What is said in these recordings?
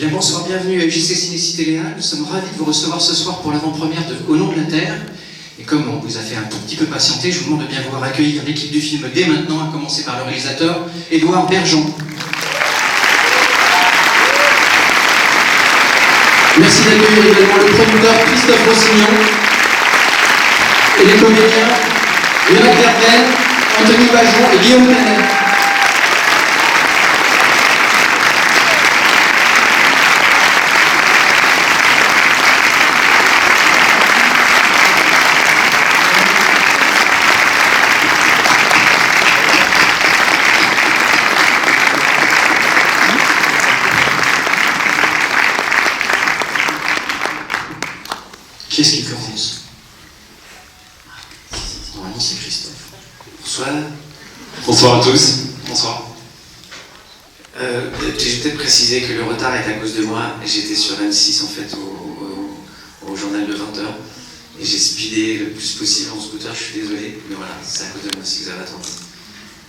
Bien bonsoir, bienvenue à UGC Ciné-Cité Léal. Nous sommes ravis de vous recevoir ce soir pour l'avant-première de Au nom de la Terre. Et comme on vous a fait un tout petit peu patienter, je vous demande de bien vouloir accueillir l'équipe du film dès maintenant, à commencer par le réalisateur, Édouard Bergeon. Merci d'accueillir également le producteur Christophe Rossignon et les comédiens Léon Verben, Anthony Bajon et Guillaume Canet. Qui est-ce qui commence? Normalement c'est Christophe. Bonsoir. Bonsoir à tous. Bonsoir. J'ai peut-être précisé que le retard est à cause de moi. J'étais sur M6 en fait au journal de 20h et j'ai speedé le plus possible en scooter, je suis désolé, mais voilà, c'est à cause de moi si vous avez attendu.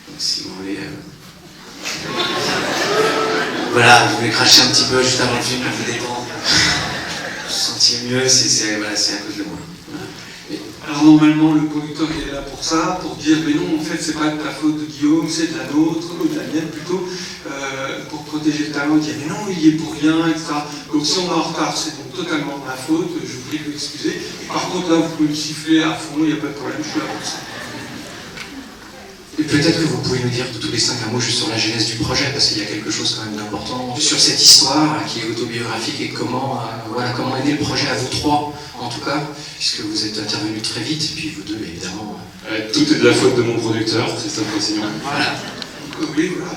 Donc si vous voulez... Voilà, vous voulez cracher un petit peu juste avant le film pour vous détendre. Vous vous sentiez mieux, c'est à cause de moi. Alors normalement le producteur il est là pour ça, pour dire mais non en fait c'est pas de ta faute de Guillaume, c'est de la nôtre, ou de la mienne plutôt, pour protéger le talent, il dit mais non il y est pour rien, etc. Donc si on est en retard c'est donc totalement ma faute, je vous prie de m'excuser. Par contre là vous pouvez me siffler à fond, il n'y a pas de problème, je suis là pour ça. Et peut-être que vous pouvez nous dire tous les 5 un mot juste sur la genèse du projet, parce qu'il y a quelque chose quand même d'important sur cette histoire qui est autobiographique et comment est né le projet à vous trois, en tout cas, puisque vous êtes intervenus très vite, et puis vous deux évidemment. Tout est de la faute de mon producteur, Christophe Rossignon. Voilà. Oui, voilà.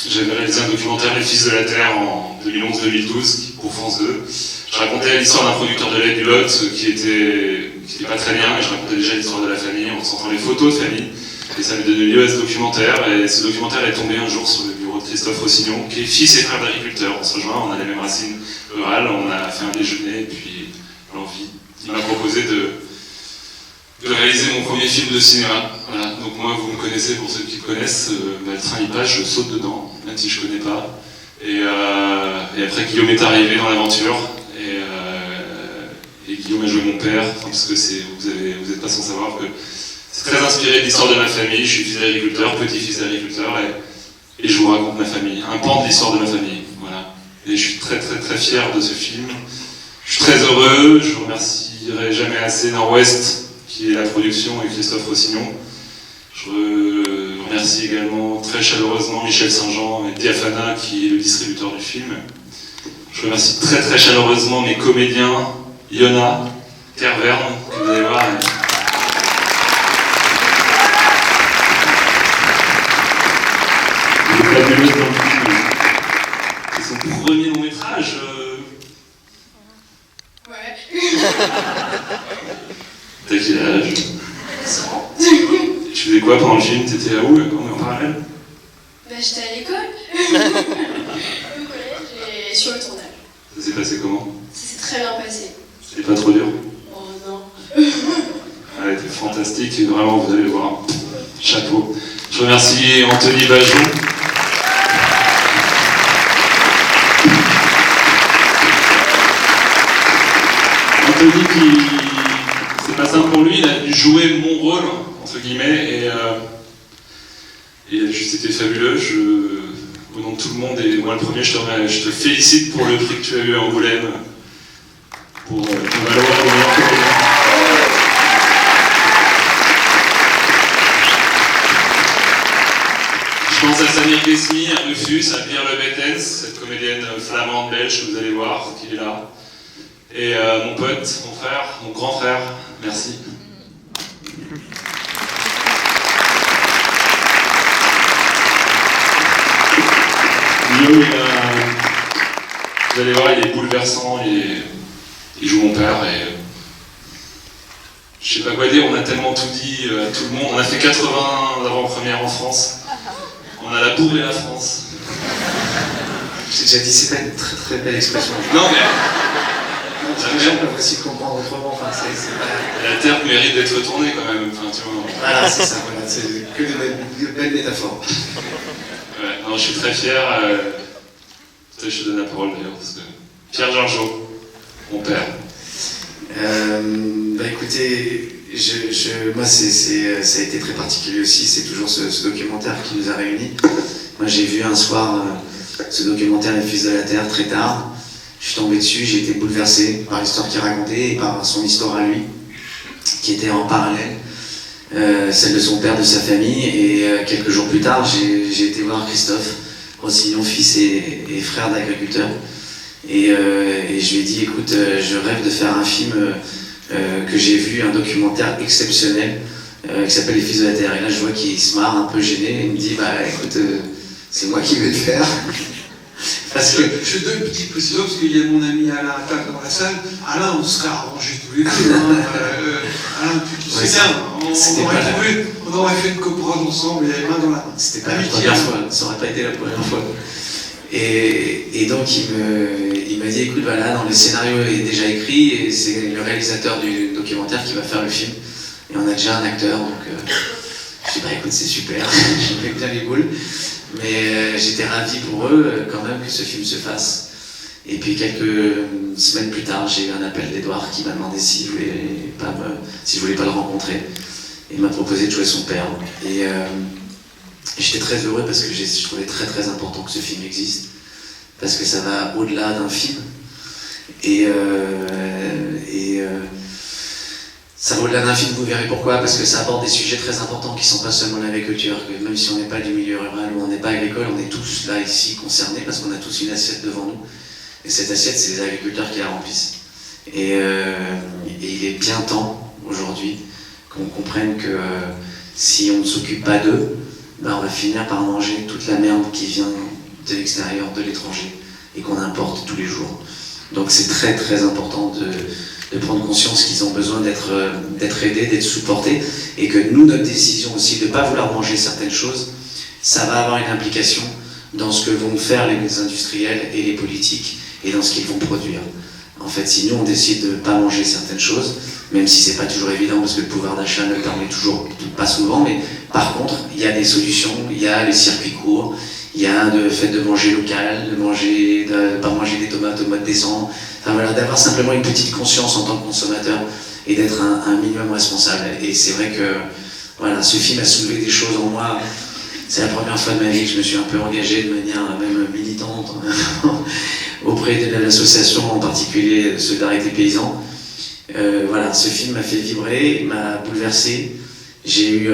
J'avais réalisé un documentaire Les Fils de la Terre en 2011-2012 pour France 2. Je racontais l'histoire d'un producteur de lait du Lot qui était pas très bien, et je racontais déjà l'histoire de la famille en sentant les photos de famille. Et ça m'a donné lieu à ce documentaire, et ce documentaire est tombé un jour sur le bureau de Christophe Rossignon, qui est fils et frère d'agriculteur. On se rejoint, on a les mêmes racines rurales, on a fait un déjeuner, et puis l'envie. Il m'a proposé de réaliser mon premier film de cinéma. Voilà. Donc moi, vous me connaissez, pour ceux qui me connaissent, le train il passe, je saute dedans, même si je connais pas. Et après, Guillaume est arrivé dans l'aventure, et Guillaume a joué mon père, parce que vous n'êtes pas sans savoir que c'est très inspiré de l'histoire de ma famille. Je suis fils d'agriculteur, petit-fils d'agriculteur, et je vous raconte ma famille, un pan de l'histoire de ma famille. Voilà. Et je suis très très très fier de ce film. Je suis très heureux, je remercierai jamais assez Nord-Ouest, qui est la production, et Christophe Rossignon. Je remercie également très chaleureusement Michel Saint-Jean et Diafana, qui est le distributeur du film. Je remercie très très chaleureusement mes comédiens, Yona, Terverne, que vous allez voir. Il est fabuleux dans le film. C'est son premier long métrage. Ouais. T'as quel âge? 9 ans. Tu faisais quoi pendant le film? T'étais là où en parallèle? Bah, j'étais à l'école, au collège et sur le tournage. Ça s'est passé comment? Ça s'est très bien passé. C'était pas trop dur? Oh non. Elle était fantastique, et vraiment vous allez le voir. Chapeau. Je remercie Anthony Bajon. Anthony qui... c'est pas simple pour lui, il a dû jouer mon rôle, entre guillemets, et il a juste été fabuleux. Au nom de tout le monde, et moi le premier, je te félicite pour le prix que tu as eu à Angoulême, pour ton Valois, pour le meilleur comédien. Je pense à Samir Ghesmi, à Rufus, à Pierre Le Bettens, cette comédienne flamande belge que vous allez voir, qu'il est là. Et mon pote, mon frère, mon grand frère, merci. Guillaume, vous allez voir, il est bouleversant, il joue mon père, et je sais pas quoi dire, on a tellement tout dit à tout le monde. On a fait 80 avant-premières en France. On a la bourre et la France. J'ai déjà dit, c'est pas une très très belle expression. Non mais... Les gens peuvent aussi comprendre autrement, enfin, c'est pas... La Terre mérite d'être tournée quand même, enfin, tu vois. Voilà, c'est ça, voilà, c'est que de belles métaphores. Ouais, non, Non, je suis très fier. Je te donne la parole d'ailleurs, parce que Pierre Georgeot, mon père. Écoutez, moi ça a été très particulier aussi, c'est toujours ce documentaire qui nous a réunis. Moi j'ai vu un soir ce documentaire Les Fils de la Terre très tard. Je suis tombé dessus, j'ai été bouleversé par l'histoire qu'il racontait et par son histoire à lui, qui était en parallèle, celle de son père, de sa famille. Et quelques jours plus tard, j'ai été voir Christophe Rossignol, fils et frère d'agriculteur. Et je lui ai dit, écoute, je rêve de faire un film que j'ai vu, un documentaire exceptionnel qui s'appelle Les Fils de la Terre. Et là, je vois qu'il se marre, un peu gêné, et il me dit, écoute, c'est moi qui vais le faire. Parce que je donne une petite précision, parce qu'il y a mon ami Alain Attal dans la salle. Alain, on serait arrangés tous les deux. Alain, tu sais bien, on aurait fait une coprode ensemble, et les mains dans la main. C'était pas la première fois, ça aurait pas été la première fois. Et donc il m'a dit, écoute, voilà, dans le scénario est déjà écrit, et c'est le réalisateur du documentaire qui va faire le film. Et on a déjà un acteur, donc je dis, écoute, c'est super, je mets bien les boules. Mais j'étais ravi pour eux quand même que ce film se fasse. Et puis quelques semaines plus tard, j'ai eu un appel d'Edouard qui m'a demandé si je voulais pas le rencontrer. Et il m'a proposé de jouer son père. Et j'étais très heureux parce que je trouvais très très important que ce film existe. Parce que ça va au-delà d'un film. Et ça va au-delà d'un film, vous verrez pourquoi, parce que ça aborde des sujets très importants qui ne sont pas seulement l'agriculture, que même si on n'est pas du milieu rural ou on n'est pas agricole, on est tous là ici concernés parce qu'on a tous une assiette devant nous. Et cette assiette, c'est les agriculteurs qui la remplissent. Et il est bien temps, aujourd'hui, qu'on comprenne que si on ne s'occupe pas d'eux, on va finir par manger toute la merde qui vient de l'extérieur, de l'étranger, et qu'on importe tous les jours. Donc c'est très très important de prendre conscience qu'ils ont besoin d'être aidés, d'être supportés, et que nous, notre décision aussi de ne pas vouloir manger certaines choses, ça va avoir une implication dans ce que vont faire les industriels et les politiques, et dans ce qu'ils vont produire. En fait, si nous on décide de ne pas manger certaines choses, même si c'est pas toujours évident parce que le pouvoir d'achat ne le permet toujours pas souvent, mais par contre, il y a des solutions, il y a les circuits courts, il y a le fait de manger local, de pas manger des tomates au mois de décembre, enfin voilà, d'avoir simplement une petite conscience en tant que consommateur et d'être un minimum responsable. Et c'est vrai que voilà, ce film a soulevé des choses en moi. C'est la première fois de ma vie que je me suis un peu engagé de manière même militante auprès de l'association, en particulier Solidarité Paysans. Voilà, ce film m'a fait vibrer, m'a bouleversé. J'ai eu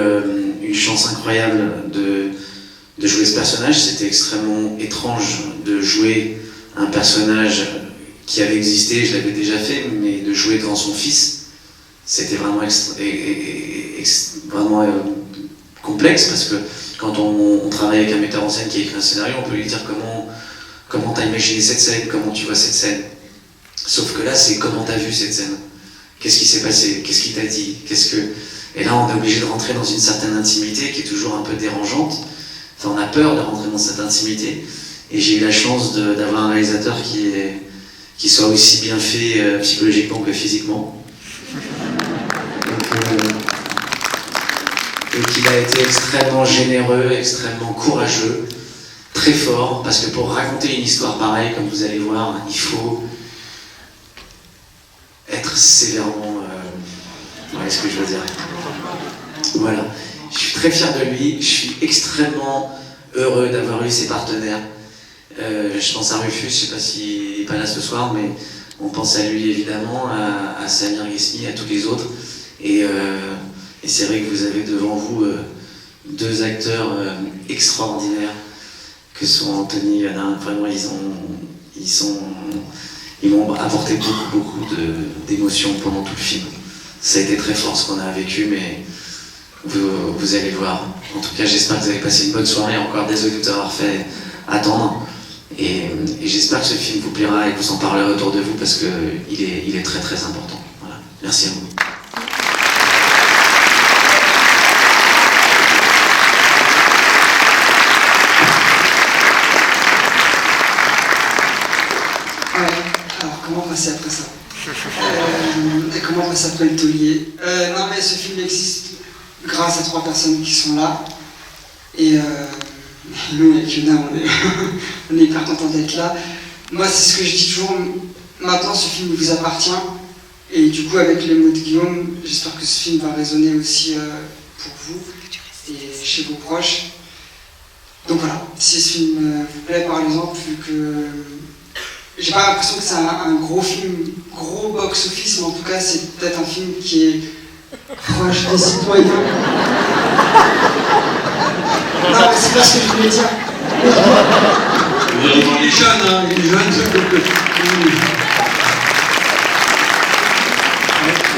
une chance incroyable de jouer ce personnage. C'était extrêmement étrange de jouer un personnage qui avait existé, je l'avais déjà fait, mais de jouer devant son fils, c'était vraiment, complexe, parce que quand on travaille avec un metteur en scène qui écrit un scénario, on peut lui dire comment t'as imaginé cette scène, comment tu vois cette scène. Sauf que là, c'est comment t'as vu cette scène. Qu'est-ce qui s'est passé? Qu'est-ce qu'il t'a dit? Et là, on est obligé de rentrer dans une certaine intimité qui est toujours un peu dérangeante. Enfin, on a peur de rentrer dans cette intimité. Et j'ai eu la chance d'avoir un réalisateur qui soit aussi bien fait psychologiquement que physiquement. Et qu'il a été extrêmement généreux, extrêmement courageux, très fort, parce que pour raconter une histoire pareille, comme vous allez voir, il faut être sévèrement... voilà ce que je veux dire. Voilà. Je suis très fier de lui, je suis extrêmement heureux d'avoir eu ses partenaires. Je pense à Rufus, je ne sais pas s'il n'est pas là ce soir, mais on pense à lui évidemment, à Samir Ghesmi, à tous les autres. Et c'est vrai que vous avez devant vous deux acteurs extraordinaires, que sont Anthony et Alain. Vraiment, ils m'ont apporté beaucoup d'émotions pendant tout le film. Ça a été très fort ce qu'on a vécu, mais vous allez voir. En tout cas, j'espère que vous avez passé une bonne soirée. Encore désolé de vous avoir fait attendre. Et j'espère que ce film vous plaira et que vous en parlerez autour de vous, parce qu'il est très très important. Voilà. Merci à vous. Alors comment passer après ça? Comment passer après le taulier? Non mais ce film existe grâce à 3 personnes qui sont là. Et nous, avec Yona, on est hyper contents d'être là. Moi, c'est ce que je dis toujours, maintenant ce film vous appartient, et du coup, avec les mots de Guillaume, j'espère que ce film va résonner aussi pour vous et chez vos proches. Donc voilà, si ce film vous plaît, parlez-en, vu que j'ai pas l'impression que c'est un gros film, gros box-office, mais en tout cas, c'est peut-être un film qui est proche des citoyens. Non, mais c'est pas ce que je voulais dire. Il est jeune, hein, il est jeune.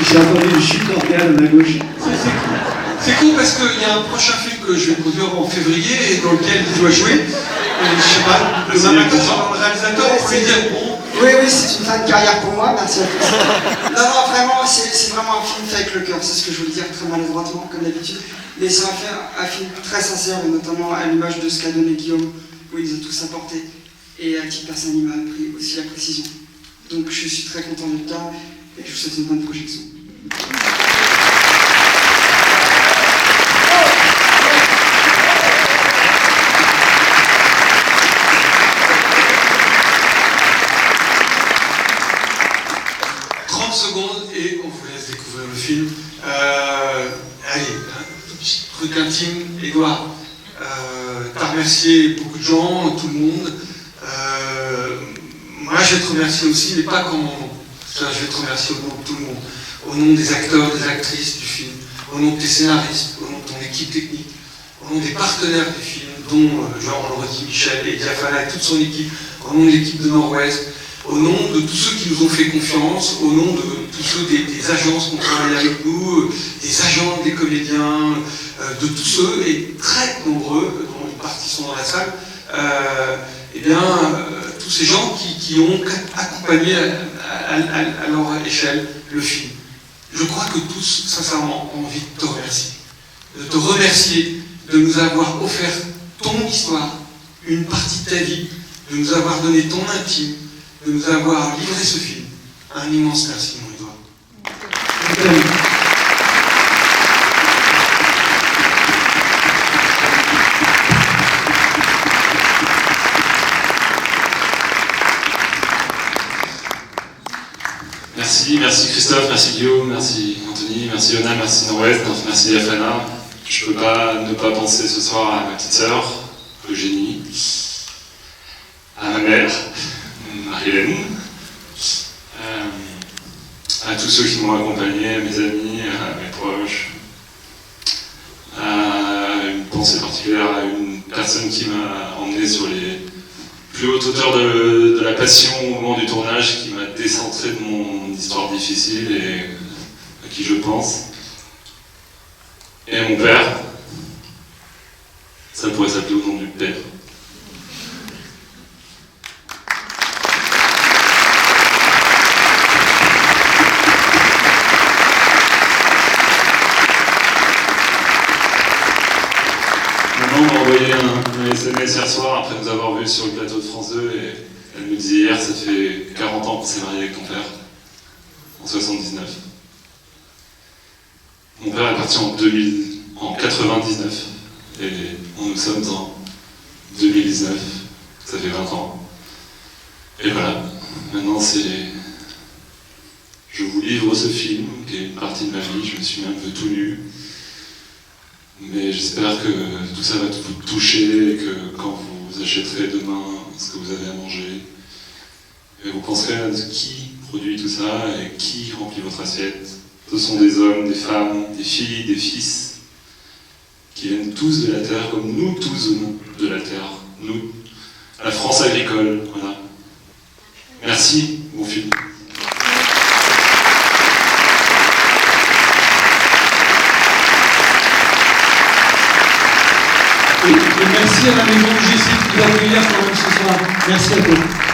J'ai entendu le chute d'organe à ma gauche. C'est cool parce qu'il y a un prochain film que je vais produire en février et dans lequel il doit jouer. Et je sais pas, le réalisateur, on peut lui dire bon. Oui, c'est une fin de carrière pour moi, merci à tous. Non, vraiment, c'est vraiment un film fait avec le cœur, c'est ce que je voulais dire très maladroitement, comme d'habitude. Mais c'est un film très sincère, et notamment à l'image de ce qu'a donné Guillaume, où il nous a tous apporté. Et à titre personnel, il m'a appris aussi la précision. Donc je suis très content d'être là, et je vous souhaite une bonne projection. 30 secondes et on vous laisse découvrir le film. Allez, un petit truc intime. Édouard, t'as remercié beaucoup de gens, tout le monde. Moi, je vais te remercier aussi, mais pas comme mon nom. Je vais te remercier au nom de tout le monde. Au nom des acteurs, des actrices du film, au nom de tes scénaristes, au nom de ton équipe technique, au nom des partenaires du film, dont Jean-Laurent Michel et Diafana et toute son équipe, au nom de l'équipe de Nord-Ouest, au nom de tous ceux qui nous ont fait confiance, au nom de tous ceux des agences qui ont travaillé avec nous, des agents, des comédiens, de tous ceux, et très nombreux, dont une partie sont dans la salle, tous ces gens qui ont accompagné à leur échelle le film. Je crois que tous, sincèrement, ont envie de te remercier. De te remercier de nous avoir offert ton histoire, une partie de ta vie, de nous avoir donné ton intime, de nous avoir livré ce film. Un immense merci, mon Édouard. Merci Christophe, merci Guillaume, merci Anthony, merci Yona, merci Nord-Ouest, merci Diafana. Je peux pas ne pas penser ce soir à ma petite sœur, Eugénie, à ma mère, Marie-Hélène, à tous ceux qui m'ont accompagné, à mes amis, à mes proches, à une pensée particulière à une personne qui m'a emmené sur les plus haute hauteur de la passion au moment du tournage, qui m'a décentré de mon histoire difficile et à qui je pense. Et mon père, ça pourrait s'appeler au nom du père. Maman m'a envoyé un SMS hier soir après nous avoir vus sur le plateau de France 2 et elle me disait hier, ça fait 40 ans qu'on s'est marié avec ton père, en 79. Mon père est parti en 99 et nous sommes en 2019, ça fait 20 ans. Et voilà, maintenant je vous livre ce film qui est une partie de ma vie, je me suis mis un peu tout nu. Mais j'espère que tout ça va vous toucher et que quand vous achèterez demain ce que vous avez à manger, vous penserez à qui produit tout ça et qui remplit votre assiette. Ce sont des hommes, des femmes, des filles, des fils, qui viennent tous de la terre, comme nous tous venons de la terre. Nous, la France agricole, voilà. Merci, bon film. Et merci à la maison UGC de nous accueillir quand même ce soir. Merci à vous.